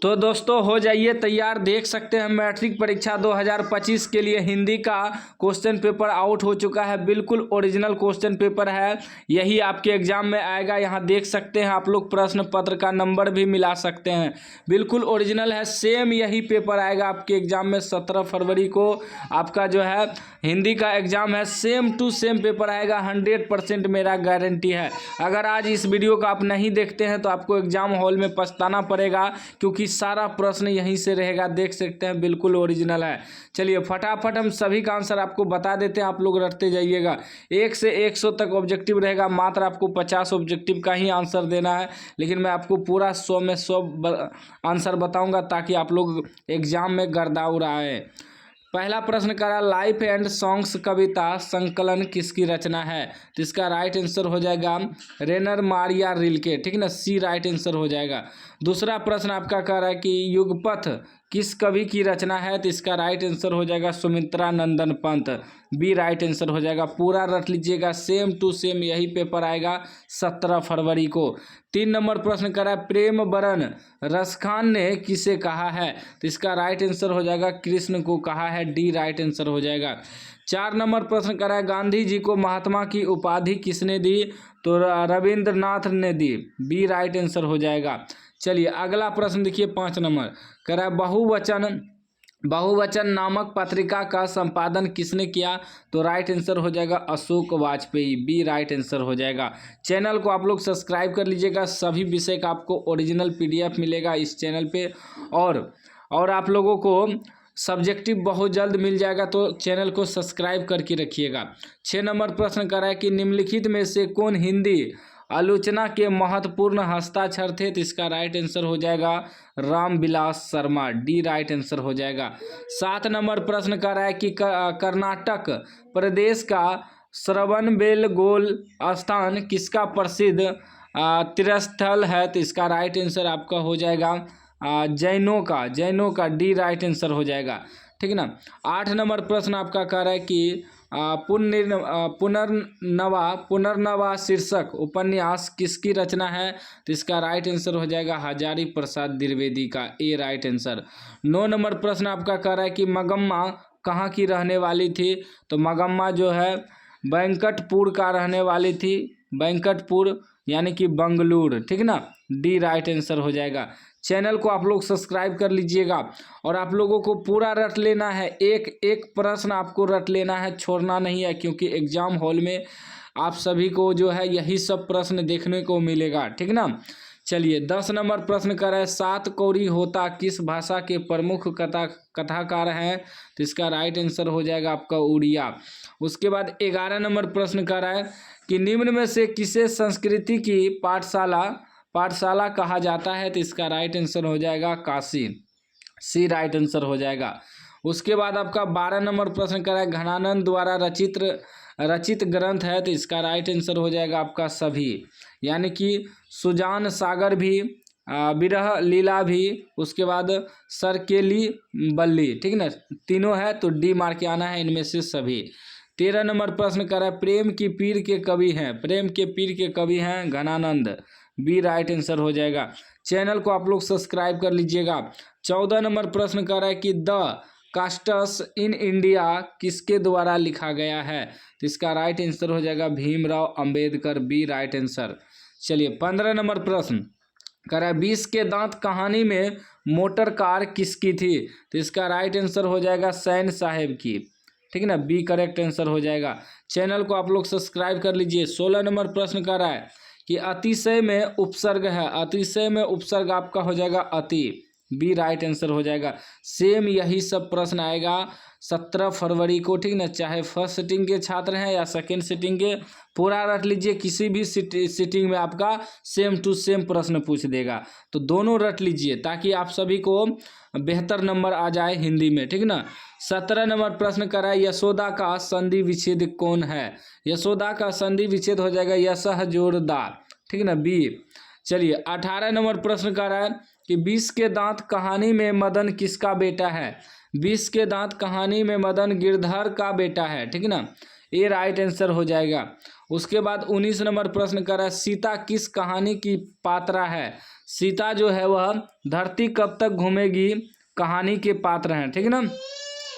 तो दोस्तों हो जाइए तैयार। देख सकते हैं मैट्रिक परीक्षा 2025 के लिए हिंदी का क्वेश्चन पेपर आउट हो चुका है। बिल्कुल ओरिजिनल क्वेश्चन पेपर है, यही आपके एग्जाम में आएगा। यहाँ देख सकते हैं आप लोग, प्रश्न पत्र का नंबर भी मिला सकते हैं। बिल्कुल ओरिजिनल है, सेम यही पेपर आएगा आपके एग्जाम में। 17 फरवरी को आपका जो है हिंदी का एग्जाम है, सेम टू सेम पेपर आएगा। 100% मेरा गारंटी है। अगर आज इस वीडियो को आप नहीं देखते हैं तो आपको एग्जाम हॉल में पछताना पड़ेगा, क्योंकि सारा प्रश्न यहीं से रहेगा। देख सकते हैं बिल्कुल ओरिजिनल है। चलिए फटाफट हम सभी का आंसर आपको बता देते हैं, आप लोग रटते जाइएगा। 1 से 100 तक ऑब्जेक्टिव रहेगा, मात्र आपको 50 ऑब्जेक्टिव का ही आंसर देना है, लेकिन मैं आपको पूरा 100 में 100 आंसर बताऊंगा ताकि आप लोग एग्जाम में गर्दा उड़ाएं। पहला प्रश्न करा, लाइफ एंड सॉन्ग्स कविता संकलन किसकी रचना है? तो इसका राइट आंसर हो जाएगा रेनर मारिया रिल्के, ठीक है ना, सी राइट आंसर हो जाएगा। दूसरा प्रश्न आपका कह रहा है कि युगपथ किस कवि की रचना है? तो इसका राइट आंसर हो जाएगा सुमित्रा नंदन पंत, बी राइट आंसर हो जाएगा। पूरा रट लीजिएगा, सेम टू सेम यही पेपर आएगा 17 फरवरी को। 3 नंबर प्रश्न करा, प्रेम बरन रसखान ने किसे कहा है? तो इसका राइट आंसर हो जाएगा कृष्ण को कहा है, डी राइट आंसर हो जाएगा। 4 नंबर प्रश्न करा है, गांधी जी को महात्मा की उपाधि किसने दी? तो रविंद्रनाथ ने दी, बी राइट आंसर हो जाएगा। चलिए अगला प्रश्न देखिए, 5 नंबर करा है, बहुवचन नामक पत्रिका का संपादन किसने किया? तो राइट आंसर हो जाएगा Ashok Vajpayee, B right answer हो जाएगा। चैनल को आप लोग सब्सक्राइब कर लीजिएगा, सभी विषय का आपको ओरिजिनल PDF मिलेगा इस चैनल पे। और आप लोगों को सब्जेक्टिव बहुत जल्द मिल जाएगा, तो चैनल को सब्सक्राइब करके रखिएगा। 6 नंबर प्रश्न कर रहा है कि निम्नलिखित में से कौन हिंदी आलोचना के महत्वपूर्ण हस्ताक्षर थे? तो इसका राइट आंसर हो जाएगा Ramvilas Sharma, D right answer हो जाएगा। 7 नंबर प्रश्न कर रहा है कि कर्नाटक प्रदेश का श्रवणबेलगोला स्थान किसका प्रसिद्ध तीर्थस्थल है? तो इसका राइट आंसर आपका हो जाएगा जैनों का, डी राइट आंसर हो जाएगा, ठीक है ना। 8 नंबर प्रश्न आपका कह रहा है कि पुनर्नवा शीर्षक उपन्यास किसकी रचना है? तो इसका राइट आंसर हो जाएगा हजारी प्रसाद द्विवेदी का, ए राइट आंसर। 9 नंबर प्रश्न आपका कह रहा है कि मगम्मा कहाँ की रहने वाली थी? तो मगम्मा जो है वेंकटपुर का रहने वाली थी, वेंकटपुर यानी कि बंगलुरु, ठीक है ना, डी राइट आंसर हो जाएगा। चैनल को आप लोग सब्सक्राइब कर लीजिएगा, और आप लोगों को पूरा रट लेना है, एक एक प्रश्न आपको रट लेना है, छोड़ना नहीं है, क्योंकि एग्जाम हॉल में आप सभी को जो है यही सब प्रश्न देखने को मिलेगा, ठीक ना। चलिए 10 नंबर प्रश्न कर रहा है, 7 कौड़ी होता किस भाषा के प्रमुख कथाकार हैं? तो इसका राइट आंसर हो जाएगा आपका उड़िया। उसके बाद 11 नंबर प्रश्न कर रहा है कि निम्न में से किसे संस्कृति की पाठशाला कहा जाता है? तो इसका राइट आंसर हो जाएगा काशी, सी राइट आंसर हो जाएगा। उसके बाद आपका 12 नंबर प्रश्न कर रहा है, घनानंद द्वारा रचित ग्रंथ है? तो इसका राइट आंसर हो जाएगा आपका सभी, यानी कि सुजान सागर भी, विरह लीला भी, उसके बाद सरकेली बल्ली, ठीक ना, तीनों है, तो डी मार के आना है इनमें से सभी। 13 नंबर प्रश्न कर रहा है, प्रेम के पीर के कवि हैं घनानंद, बी राइट आंसर हो जाएगा। चैनल को आप लोग सब्सक्राइब कर लीजिएगा। 14 नंबर प्रश्न कर रहा है कि द कास्टस इन इंडिया किसके द्वारा लिखा गया है? तो इसका राइट आंसर हो जाएगा Bhimrao Ambedkar, B right answer. चलिए 15 नंबर प्रश्न कर रहा है, 20 के दांत कहानी में मोटर कार किसकी थी? तो इसका राइट आंसर हो जाएगा सैन साहेब की, ठीक है ना, बी करेक्ट आंसर हो जाएगा। चैनल को आप लोग सब्सक्राइब कर लीजिए। 16 नंबर प्रश्न कर रहा है कि अतिशय में उपसर्ग है, अतिशय में उपसर्ग आपका हो जाएगा अति, बी राइट आंसर हो जाएगा। सेम यही सब प्रश्न आएगा 17 फरवरी को, ठीक ना, चाहे फर्स्ट सिटिंग के छात्र हैं या सेकेंड सिटिंग के, पूरा रट लीजिए। किसी भी सिटिंग में आपका सेम टू सेम प्रश्न पूछ देगा, तो दोनों रट लीजिए ताकि आप सभी को बेहतर नंबर आ जाए हिंदी में, ठीक ना। 17 नंबर प्रश्न करा है, यशोदा का संधि विच्छेद कौन है? यशोदा का संधि विच्छेद हो जाएगा यशः जोरदा, ठीक ना, बी। चलिए 18 नंबर प्रश्न कर रहा है कि 20 के दांत कहानी में मदन किसका बेटा है? 20 के दांत कहानी में मदन गिरधर का बेटा है, ठीक ना, ए राइट आंसर हो जाएगा। उसके बाद 19 नंबर प्रश्न कर रहा है, सीता किस कहानी की पात्रा है? सीता जो है वह धरती कब तक घूमेगी कहानी के पात्र हैं, ठीक है ना।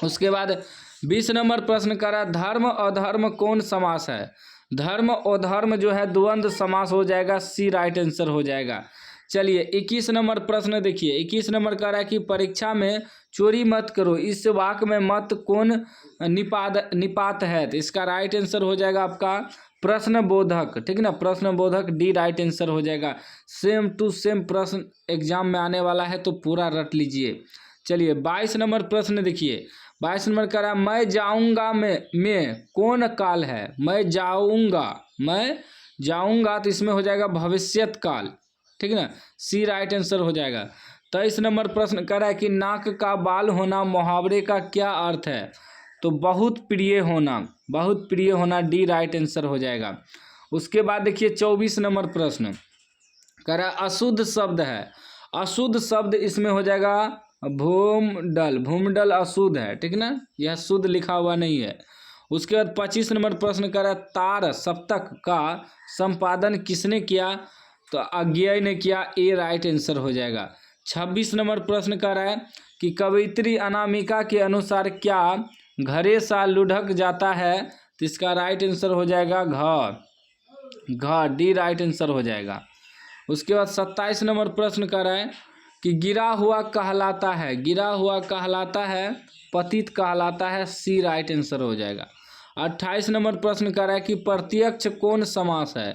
उसके बाद 20 नंबर प्रश्न करा धर्म अधर्म कौन समास है। धर्म अधर्म जो है द्वंद्व समास हो जाएगा, सी राइट आंसर हो जाएगा। चलिए 21 नंबर प्रश्न देखिए, 21 नंबर कह रहा है कि परीक्षा में चोरी मत करो, इस वाक्य में मत कौन निपात है। तो इसका राइट आंसर हो जाएगा आपका प्रश्न बोधक, ठीक है ना, प्रश्न बोधक डी राइट आंसर हो जाएगा। सेम टू सेम प्रश्न एग्जाम में आने वाला है तो पूरा रट लीजिए। चलिए 22 नंबर प्रश्न देखिए, 22 नंबर कह रहा है मैं जाऊंगा में कौन काल है। मैं जाऊंगा तो इसमें हो जाएगा भविष्यत काल, ठीक है ना, सी राइट आंसर हो जाएगा। 23 नंबर प्रश्न कह रहा है कि नाक का बाल होना मुहावरे का क्या अर्थ है। तो बहुत प्रिय होना डी राइट आंसर हो जाएगा। उसके बाद देखिए 24 नंबर प्रश्न कह रहा है अशुद्ध शब्द है। अशुद्ध शब्द इसमें हो जाएगा भूमंडल अशुद्ध है, ठीक ना, यह शुद्ध लिखा हुआ नहीं है। उसके बाद 25 नंबर प्रश्न कर रहा है तार सप्तक का संपादन किसने किया। तो अज्ञेय ने किया, ए राइट आंसर हो जाएगा। 26 नंबर प्रश्न कर रहा है कि कवयित्री अनामिका के अनुसार क्या घरे सा लुढ़क जाता है। तो इसका राइट आंसर हो जाएगा घ, डी राइट आंसर हो जाएगा। उसके बाद 27 नंबर प्रश्न कर रहा है कि गिरा हुआ कहलाता है पतित कहलाता है, सी राइट आंसर हो जाएगा। 28 नंबर प्रश्न कर रहा है कि प्रत्यक्ष कौन समास है।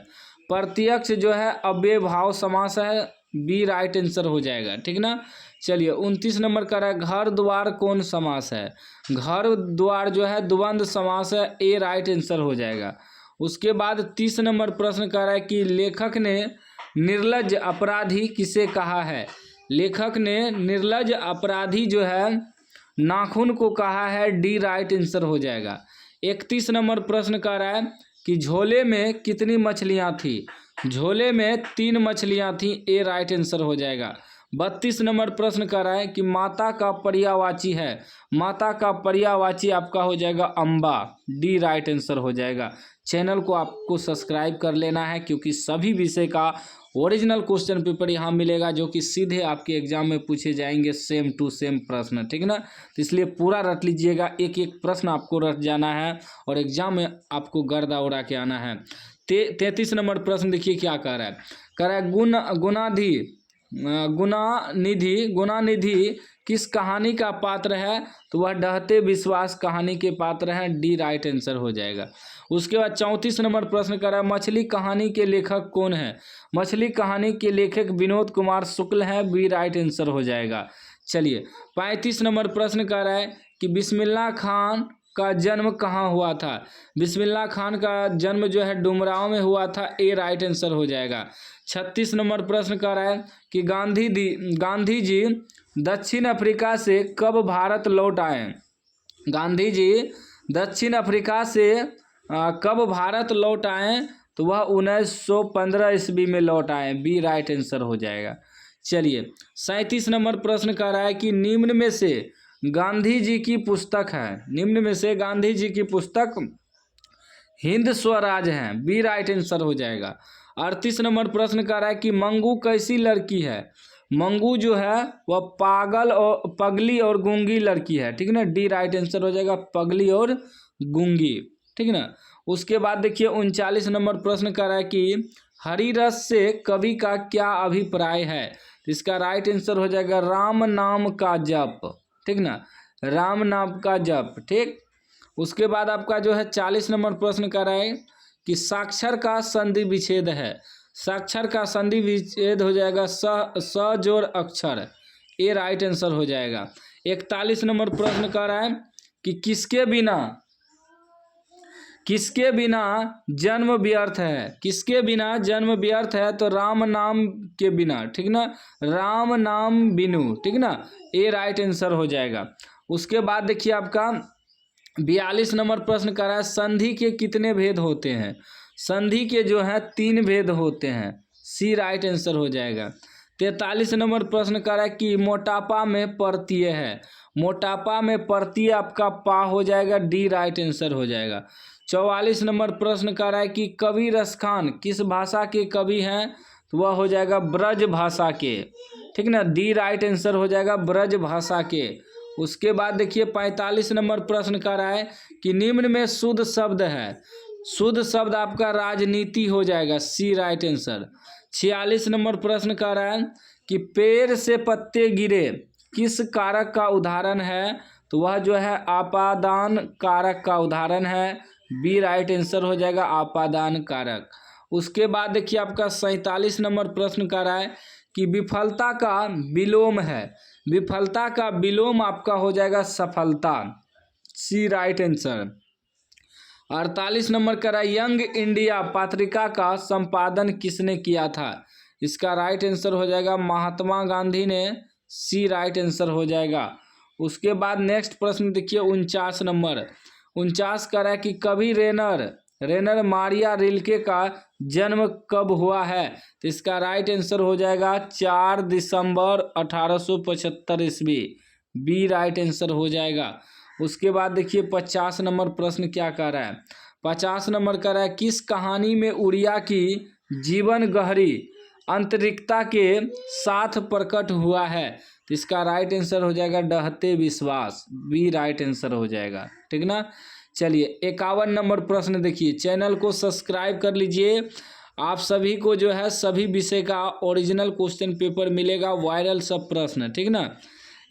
प्रत्यक्ष जो है अव्यय भाव समास है, बी राइट आंसर हो जाएगा, ठीक ना। चलिए 29 नंबर कर रहा है घर द्वार कौन समास है। घर द्वार जो है द्वंद्व समास है, ए राइट आंसर हो जाएगा। उसके बाद 30 नंबर प्रश्न कर रहा है कि लेखक ने निर्लज्ज अपराधी किसे कहा है। लेखक ने निर्लज्ज अपराधी जो है नाखून को कहा है, डी राइट आंसर हो जाएगा। 31 नंबर प्रश्न कर रहा है कि झोले में कितनी मछलियां थी। झोले में 3 मछलियां थी, ए राइट आंसर हो जाएगा। 32 नंबर प्रश्न कर रहा है कि माता का पर्यायवाची है। माता का पर्यायवाची आपका हो जाएगा अम्बा, डी राइट आंसर हो जाएगा। चैनल को आपको सब्सक्राइब कर लेना है क्योंकि सभी विषय का ओरिजिनल क्वेश्चन पेपर यहाँ मिलेगा जो कि सीधे आपके एग्जाम में पूछे जाएंगे, सेम टू सेम प्रश्न, ठीक है ना। तो इसलिए पूरा रट लीजिएगा, एक एक प्रश्न आपको रट जाना है और एग्जाम में आपको गर्दा उड़ा के आना है। 33 नंबर प्रश्न देखिए क्या कह रहा है। कह रहा है गुणानिधि किस कहानी का पात्र है। तो वह ढहते विश्वास कहानी के पात्र हैं, डी राइट आंसर हो जाएगा। उसके बाद 34 नंबर प्रश्न कर रहा है मछली कहानी के लेखक कौन है। मछली कहानी के लेखक विनोद कुमार शुक्ल है, बी राइट आंसर हो जाएगा। चलिए 35 नंबर प्रश्न कर रहा है कि बिस्मिल्लाह खान का जन्म कहाँ हुआ था। बिस्मिल्लाह खान का जन्म जो है डुमरांव में हुआ था, ए राइट आंसर हो जाएगा। 36 नंबर प्रश्न कर रहा है कि गांधी जी दक्षिण अफ्रीका से कब भारत लौट आए। गांधी जी दक्षिण अफ्रीका से कब भारत लौट आए। तो वह 1915 ईस्वी में लौट आए, बी राइट आंसर हो जाएगा। चलिए 37 नंबर प्रश्न कर रहा है कि निम्न में से गांधी जी की पुस्तक हिंद स्वराज है, बी राइट आंसर हो जाएगा। 38 नंबर प्रश्न कर रहा है कि मंगू कैसी लड़की है। मंगू जो है वह पगली और गूंगी लड़की है, ठीक है ना, डी राइट आंसर हो जाएगा, पगली और गूंगी, ठीक है ना। उसके बाद देखिए 39 नंबर प्रश्न कर रहा है कि हरि रस से कवि का क्या अभिप्राय है। तो इसका राइट आंसर हो जाएगा राम नाम का जप, ठीक ना, राम नाम का जप, ठीक। उसके बाद आपका जो है 40 नंबर प्रश्न कर रहा है कि साक्षर का संधि विच्छेद है। साक्षर का संधि विच्छेद हो जाएगा स जोड़ अक्षर, ए राइट आंसर हो जाएगा। 41 नंबर प्रश्न कर रहा है कि किसके बिना जन्म व्यर्थ है। किसके बिना जन्म व्यर्थ है। तो राम नाम के बिना, ठीक ना, राम नाम बिनु, ठीक ना, ए राइट आंसर हो जाएगा। उसके बाद देखिए आपका 42 नंबर प्रश्न कर रहा है संधि के कितने भेद होते हैं। संधि के जो है 3 भेद होते हैं, सी राइट आंसर हो जाएगा। 43 नंबर प्रश्न कर रहा है कि मोटापा में परतीय है। मोटापा में परतीय आपका पा हो जाएगा, डी राइट आंसर हो जाएगा। 44 नंबर प्रश्न कर रहा है कि कवि रसखान किस भाषा के कवि हैं। तो वह हो जाएगा ब्रज भाषा के, ठीक ना। डी राइट आंसर हो जाएगा ब्रज भाषा के। उसके बाद देखिए 45 नंबर प्रश्न कर रहा है कि निम्न में शुद्ध शब्द है। शुद्ध शब्द आपका राजनीति हो जाएगा, सी राइट आंसर। 46 नंबर प्रश्न कर रहा है कि पेड़ से पत्ते गिरे किस कारक का उदाहरण है, तो वह जो है आपादान कारक का उदाहरण है, बी राइट आंसर हो जाएगा आपादान कारक। उसके बाद देखिए आपका 47 नंबर प्रश्न कर रहा है कि विफलता का विलोम है। विफलता का विलोम आपका हो जाएगा सफलता, सी राइट आंसर। 48 नंबर का यंग इंडिया पत्रिका का संपादन किसने किया था, इसका राइट आंसर हो जाएगा महात्मा गांधी ने, सी राइट आंसर हो जाएगा। उसके बाद नेक्स्ट प्रश्न देखिए 49 नंबर। 49 का है कि कवि रेनर मारिया रिल्के का जन्म कब हुआ है, तो इसका राइट आंसर हो जाएगा 4 दिसंबर 1875 ईस्वी, बी राइट आंसर हो जाएगा। उसके बाद देखिए 50 नंबर प्रश्न क्या कह रहा है। 50 नंबर कह रहा है किस कहानी में उड़िया की जीवन गहरी अंतरिक्ता के साथ प्रकट हुआ है, तो इसका राइट आंसर हो जाएगा डहते विश्वास, बी राइट आंसर हो जाएगा, ठीक ना। चलिए 51 नंबर प्रश्न देखिए, चैनल को सब्सक्राइब कर लीजिए। आप सभी को जो है सभी विषय का ओरिजिनल क्वेश्चन पेपर मिलेगा, वायरल सब प्रश्न, ठीक ना।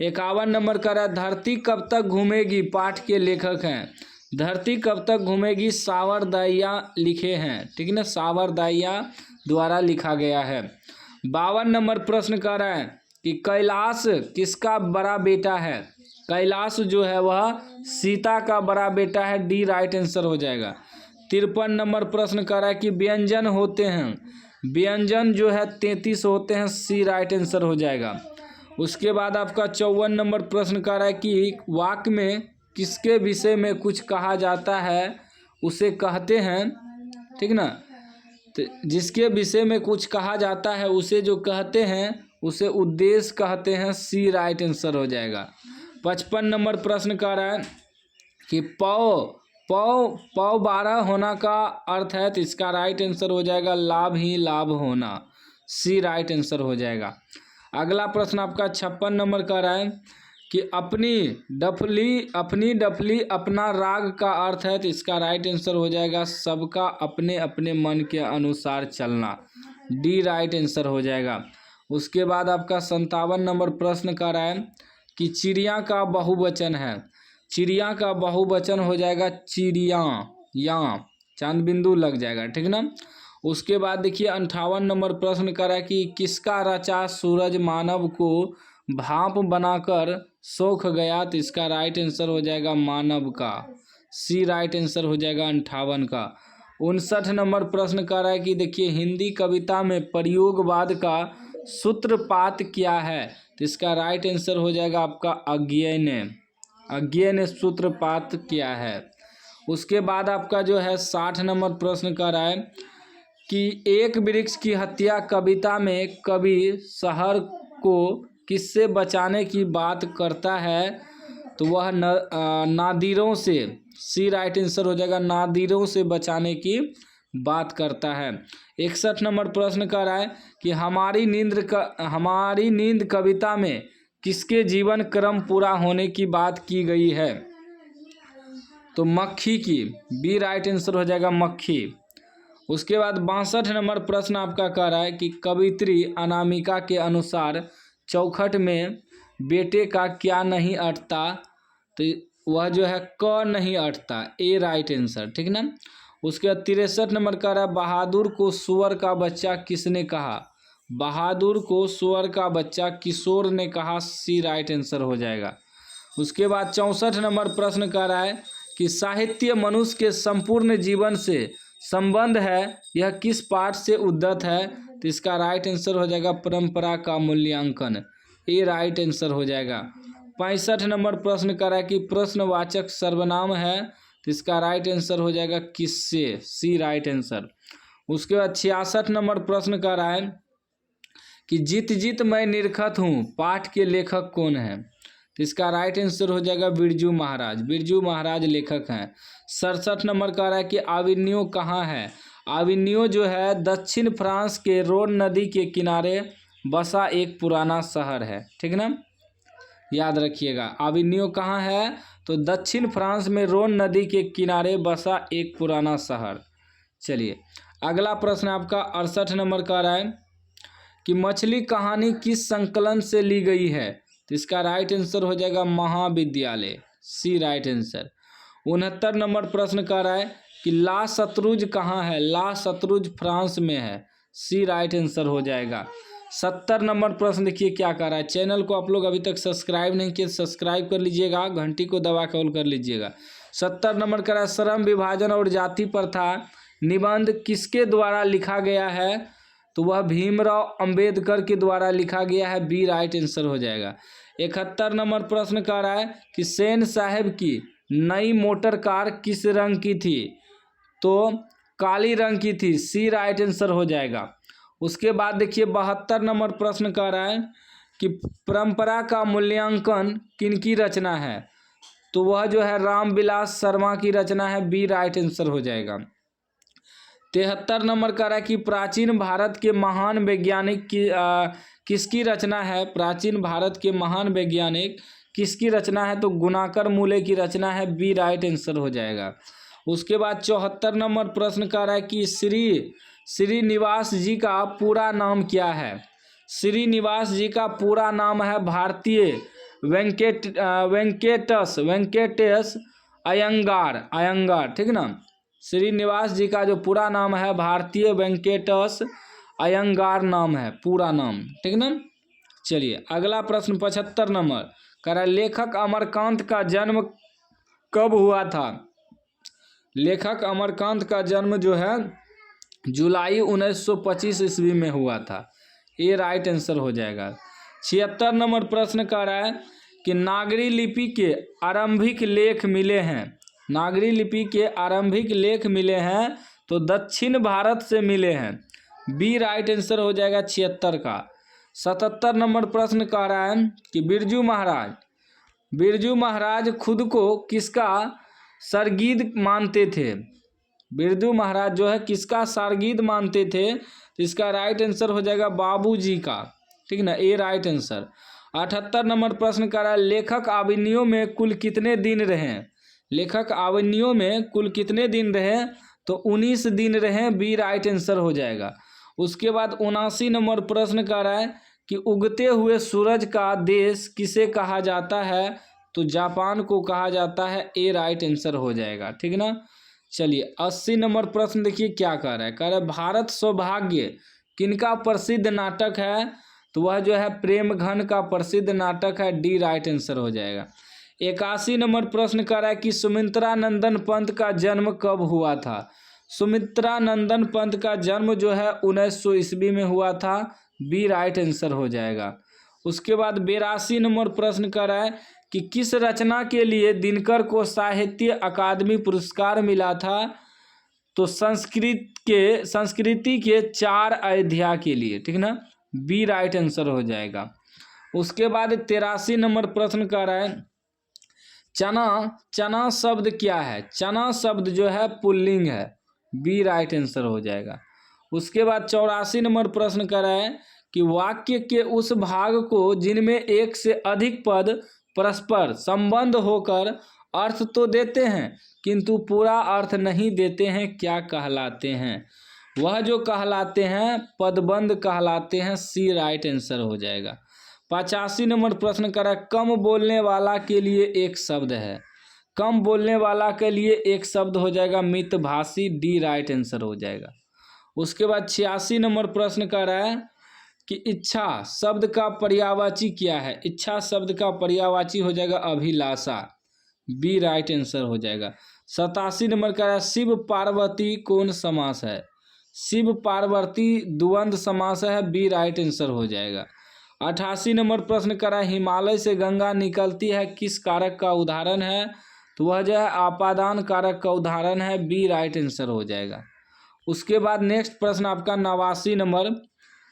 51 नंबर का रहा धरती कब तक घूमेगी, पाठ के लेखक हैं। धरती कब तक घूमेगी सावरदाइया लिखे हैं, ठीक ना, सावरदाइया द्वारा लिखा गया है। 52 नंबर प्रश्न कर रहा है कि कैलाश किसका बड़ा बेटा है। कैलाश जो है वह सीता का बड़ा बेटा है, डी राइट आंसर हो जाएगा। 53 नंबर प्रश्न कर रहा है कि व्यंजन होते हैं, व्यंजन जो है 33 होते हैं, सी राइट आंसर हो जाएगा। उसके बाद आपका 54 नंबर प्रश्न कर रहा है कि वाक्य में किसके विषय में कुछ कहा जाता है उसे कहते हैं, ठीक ना। तो जिसके विषय में कुछ कहा जाता है उसे जो कहते हैं उसे उद्देश्य कहते हैं, सी राइट आंसर हो जाएगा। 55 नंबर प्रश्न कर रहा है कि पौ 12 होना का अर्थ है, तो इसका राइट आंसर हो जाएगा लाभ ही लाभ होना, सी राइट आंसर हो जाएगा। अगला प्रश्न आपका 56 नंबर का रहा है कि अपनी डफली अपना राग का अर्थ है, तो इसका राइट आंसर हो जाएगा सबका अपने अपने मन के अनुसार चलना, डी राइट आंसर हो जाएगा। उसके बाद आपका 57 नंबर प्रश्न का रहा है कि चिड़िया का बहुवचन है। चिड़िया का बहुवचन हो जाएगा चिड़िया, या चांद बिंदु लग जाएगा, ठीक ना। उसके बाद देखिए 58 नंबर प्रश्न कर रहा है कि किसका रचा सूरज मानव को भाप बनाकर सोख गया, तो इसका राइट आंसर हो जाएगा मानव का, सी राइट आंसर हो जाएगा 58 का। 59 नंबर प्रश्न कर रहा है कि देखिए हिंदी कविता में प्रयोगवाद का सूत्रपात क्या है, तो इसका राइट आंसर हो जाएगा आपका अज्ञेय ने सूत्रपात किया है। उसके बाद आपका जो है 60 नंबर प्रश्न कर रहा है कि एक वृक्ष की हत्या कविता में कवि शहर को किससे बचाने की बात करता है, तो वह नादिरों से, सी राइट आंसर हो जाएगा नादिरों से बचाने की बात करता है। 61 नंबर प्रश्न कर रहा है कि हमारी नींद कविता में किसके जीवन क्रम पूरा होने की बात की गई है, तो मक्खी की, बी राइट आंसर हो जाएगा मक्खी। उसके बाद 62 नंबर प्रश्न आपका कह रहा है कि कवित्री अनामिका के अनुसार चौखट में बेटे का क्या नहीं अटता, तो वह जो है क नहीं अटता, ए राइट आंसर, ठीक ना। उसके बाद 63 नंबर कह रहा है बहादुर को सुअर का बच्चा किसने कहा। बहादुर को सुअर का बच्चा किशोर ने कहा, सी राइट आंसर हो जाएगा। उसके बाद 64 नंबर प्रश्न कह रहा है कि साहित्य मनुष्य के संपूर्ण जीवन से संबंध है, यह किस पाठ से उद्धत है, तो इसका राइट आंसर हो जाएगा परंपरा का मूल्यांकन, ए राइट आंसर हो जाएगा। 65 नंबर प्रश्न कर रहा है कि प्रश्नवाचक सर्वनाम है, तो इसका राइट आंसर हो जाएगा किससे, सी राइट आंसर। उसके बाद 66 नंबर प्रश्न कर रहा है कि जित जित मैं निरखत हूँ पाठ के लेखक कौन है, तो इसका राइट आंसर हो जाएगा बिरजू महाराज, बिरजू महाराज लेखक हैं। 67 नंबर कह रहा है कि अविन्यो कहाँ है। अविन्यो जो है दक्षिण फ्रांस के रोन नदी के किनारे बसा एक पुराना शहर है, ठीक ना, याद रखिएगा। अविन्यो कहाँ है, तो दक्षिण फ्रांस में रोन नदी के किनारे बसा एक पुराना शहर। चलिए अगला प्रश्न आपका 68 नंबर का रहा है कि मछली कहानी किस संकलन से ली गई है, तो इसका राइट आंसर हो जाएगा महाविद्यालय, सी राइट आंसर। 69 नंबर प्रश्न का रहा है कि ला शत्रुज कहाँ है, ला शत्रुज फ्रांस में है, सी राइट आंसर हो जाएगा। 70 नंबर प्रश्न देखिए क्या कर रहा है, चैनल को आप लोग अभी तक सब्सक्राइब नहीं किए, सब्सक्राइब कर लीजिएगा, घंटी को दबा के ऑल कर लीजिएगा। 70 नंबर का रहा है श्रम विभाजन और जाति प्रथा निबंध किसके द्वारा लिखा गया है, तो वह भीमराव अंबेडकर के द्वारा लिखा गया है, बी राइट आंसर हो जाएगा। 71 नंबर प्रश्न का रहा है कि सेन साहब की नई मोटर कार किस रंग की थी, तो काली रंग की थी, सी राइट आंसर हो जाएगा। उसके बाद देखिए 72 नंबर प्रश्न का रहा है कि परंपरा का मूल्यांकन किनकी रचना है, तो वह जो है रामविलास शर्मा की रचना है, बी राइट आंसर हो जाएगा। 73 नंबर का रहा है कि प्राचीन भारत के महान वैज्ञानिक की किसकी रचना है, प्राचीन भारत के महान वैज्ञानिक किसकी रचना है, तो गुणाकर मूले की रचना है, बी राइट आंसर हो जाएगा। उसके बाद 74 नंबर प्रश्न का रहा है कि श्रीनिवास जी का पूरा नाम क्या है, श्रीनिवास जी का पूरा नाम है भारतीय वेंकटेश अयंगार, ठीक ना, श्रीनिवास जी का जो पूरा नाम है भारतीय वेंकटेश अयंगार नाम है, पूरा नाम, ठीक ना। चलिए अगला प्रश्न 75 नंबर कह रहा है लेखक अमरकांत का जन्म कब हुआ था, लेखक अमरकांत का जन्म जो है जुलाई 1925 ईस्वी में हुआ था, ये राइट आंसर हो जाएगा। 76 नंबर प्रश्न का रहा है कि नागरी लिपि के आरंभिक लेख मिले हैं, नागरी लिपि के आरंभिक लेख मिले हैं तो दक्षिण भारत से मिले हैं, बी राइट आंसर हो जाएगा 76 का। 77 नंबर प्रश्न का रहा है कि बिरजू महाराज खुद को किसका सरगीद मानते थे, बिरजू महाराज जो है किसका सरगीद मानते थे, तो इसका राइट आंसर हो जाएगा बाबूजी का, ठीक ना, ए राइट आंसर। 78 नंबर प्रश्न का रहा है लेखक अविन्यो में कुल कितने दिन रहे, लेखक अविन्यो में कुल कितने दिन रहे, तो 19 दिन रहे, बी राइट आंसर हो जाएगा। उसके बाद 79 नंबर प्रश्न का रहा है कि उगते हुए सूरज का देश किसे कहा जाता है, तो जापान को कहा जाता है, ए राइट आंसर हो जाएगा, ठीक ना। चलिए 80 नंबर प्रश्न देखिए क्या कह रहा है, कह रहा है भारत सौभाग्य किनका प्रसिद्ध नाटक है, तो वह जो है प्रेम घन का प्रसिद्ध नाटक है, डी राइट आंसर हो जाएगा। 81 नंबर प्रश्न कर रहा है कि सुमित्रा नंदन पंत का जन्म कब हुआ था, सुमित्रा नंदन पंत का जन्म जो है 1900 ईस्वी में हुआ था, बी राइट आंसर हो जाएगा। उसके बाद 82 नंबर प्रश्न कर रहा है कि किस रचना के लिए दिनकर को साहित्य अकादमी पुरस्कार मिला था, तो संस्कृति के 4 अध्याय के लिए, ठीक ना, बी राइट आंसर हो जाएगा। उसके बाद 83 नंबर प्रश्न कर रहा है चना शब्द क्या है, चना शब्द जो है पुल्लिंग है, बी राइट आंसर हो जाएगा। उसके बाद 84 नंबर प्रश्न कर रहा है कि वाक्य के उस भाग को जिनमें एक से अधिक पद परस्पर संबंध होकर अर्थ तो देते हैं किंतु पूरा अर्थ नहीं देते हैं, क्या कहलाते हैं, वह जो कहलाते हैं पदबंध कहलाते हैं, सी राइट आंसर हो जाएगा। 85 नंबर प्रश्न करा कम बोलने वाला के लिए एक शब्द है, कम बोलने वाला के लिए एक शब्द हो जाएगा मितभाषी, डी राइट आंसर हो जाएगा। उसके बाद 86 नंबर प्रश्न कर रहा है कि इच्छा शब्द का पर्यायवाची क्या है, इच्छा शब्द का पर्यायवाची हो जाएगा अभिलाषा, बी राइट आंसर हो जाएगा। 87 नंबर का है शिव पार्वती कौन समास है, शिव पार्वती द्वंद्व समास है, बी राइट आंसर हो जाएगा। 88 नंबर प्रश्न करा हिमालय से गंगा निकलती है किस कारक का उदाहरण है, तो वह जो है आपादान कारक का उदाहरण है, बी राइट आंसर हो जाएगा। उसके बाद नेक्स्ट प्रश्न आपका 89 नंबर,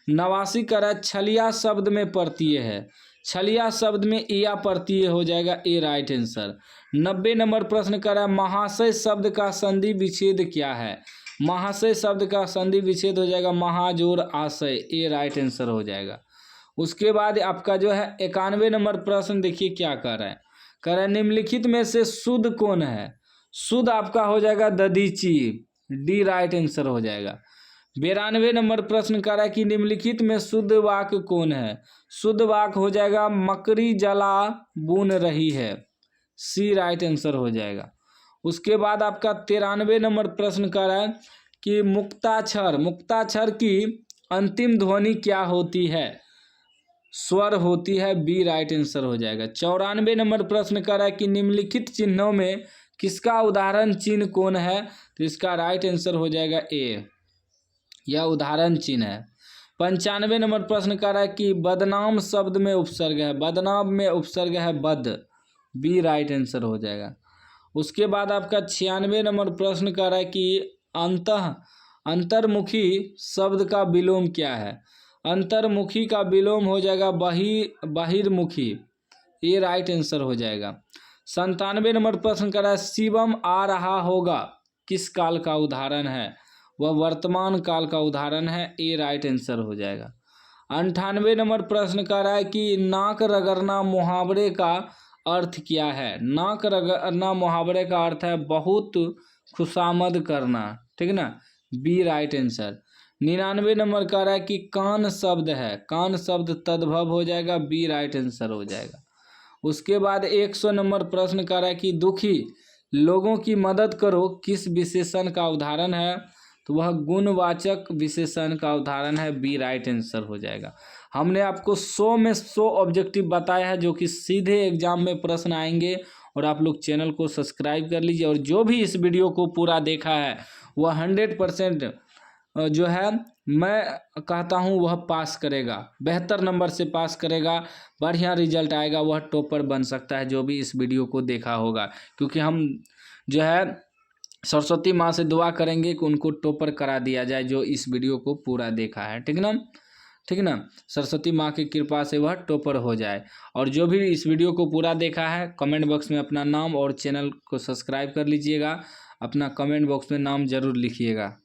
89 करा छलिया शब्द में प्रत्यय है, छलिया शब्द में या प्रत्यय हो जाएगा, ए राइट आंसर। 90 नंबर प्रश्न करा महाशय शब्द का संधि विच्छेद क्या है, महाशय शब्द का संधि विच्छेद हो जाएगा महाजोर आशय, ये राइट आंसर हो जाएगा। उसके बाद आपका जो है 91 नंबर प्रश्न देखिए क्या कर रहा है, कह रहा है निम्नलिखित में से शुद्ध कौन है। शुद्ध आपका हो जाएगा दधीची, डी राइट आंसर हो जाएगा। 92 नंबर प्रश्न कर रहा है कि निम्नलिखित में शुद्ध वाक्य कौन है। शुद्ध वाक्य हो जाएगा मकड़ी जला बुन रही है, सी राइट आंसर हो जाएगा। उसके बाद आपका 93 नंबर प्रश्न कर रहा है कि मुक्ताक्षर की अंतिम ध्वनि क्या होती है। स्वर होती है, बी राइट आंसर हो जाएगा। 94 नंबर प्रश्न कर रहा है कि निम्नलिखित चिन्हों में किसका उदाहरण चिन्ह कौन है, तो इसका राइट आंसर हो जाएगा ए, यह उदाहरण चिन्ह है। 95 नंबर प्रश्न कर रहा है कि बदनाम शब्द में उपसर्ग है, बदनाम में उपसर्ग है बद, बी राइट आंसर हो जाएगा। उसके बाद आपका 96 नंबर प्रश्न कर रहा है कि अंतर्मुखी शब्द का विलोम क्या है। अंतर्मुखी का विलोम हो जाएगा बहिर्मुखी, ये राइट आंसर हो जाएगा। 97 नंबर प्रश्न कर रहा है शिवम आ रहा होगा किस काल का उदाहरण है, वह वर्तमान काल का उदाहरण है, ए राइट आंसर हो जाएगा। 98 नंबर प्रश्न कर रहा है कि नाक रगड़ना मुहावरे का अर्थ क्या है। नाक रगड़ना मुहावरे का अर्थ है बहुत खुशामद करना, ठीक ना, बी राइट आंसर। 99 नंबर कह रहा है कि कान शब्द है, कान शब्द तद्भव हो जाएगा, बी राइट आंसर हो जाएगा। उसके बाद 100 नंबर प्रश्न कर रहा है कि दुखी लोगों की मदद करो किस विशेषण का उदाहरण है, तो वह गुणवाचक विशेषण का उदाहरण है, बी राइट आंसर हो जाएगा। हमने आपको 100 में 100 ऑब्जेक्टिव बताया है जो कि सीधे एग्जाम में प्रश्न आएंगे, और आप लोग चैनल को सब्सक्राइब कर लीजिए। और जो भी इस वीडियो को पूरा देखा है वह 100% जो है मैं कहता हूँ वह पास करेगा, बेहतर नंबर से पास करेगा, बढ़िया रिजल्ट आएगा, वह टॉपर बन सकता है जो भी इस वीडियो को देखा होगा। क्योंकि हम जो है सरस्वती माँ से दुआ करेंगे कि उनको टॉपर करा दिया जाए जो इस वीडियो को पूरा देखा है, ठीक ना, ठीक ना। सरस्वती माँ की कृपा से वह टॉपर हो जाए। और जो भी इस वीडियो को पूरा देखा है कमेंट बॉक्स में अपना नाम और चैनल को सब्सक्राइब कर लीजिएगा, अपना कमेंट बॉक्स में नाम जरूर लिखिएगा।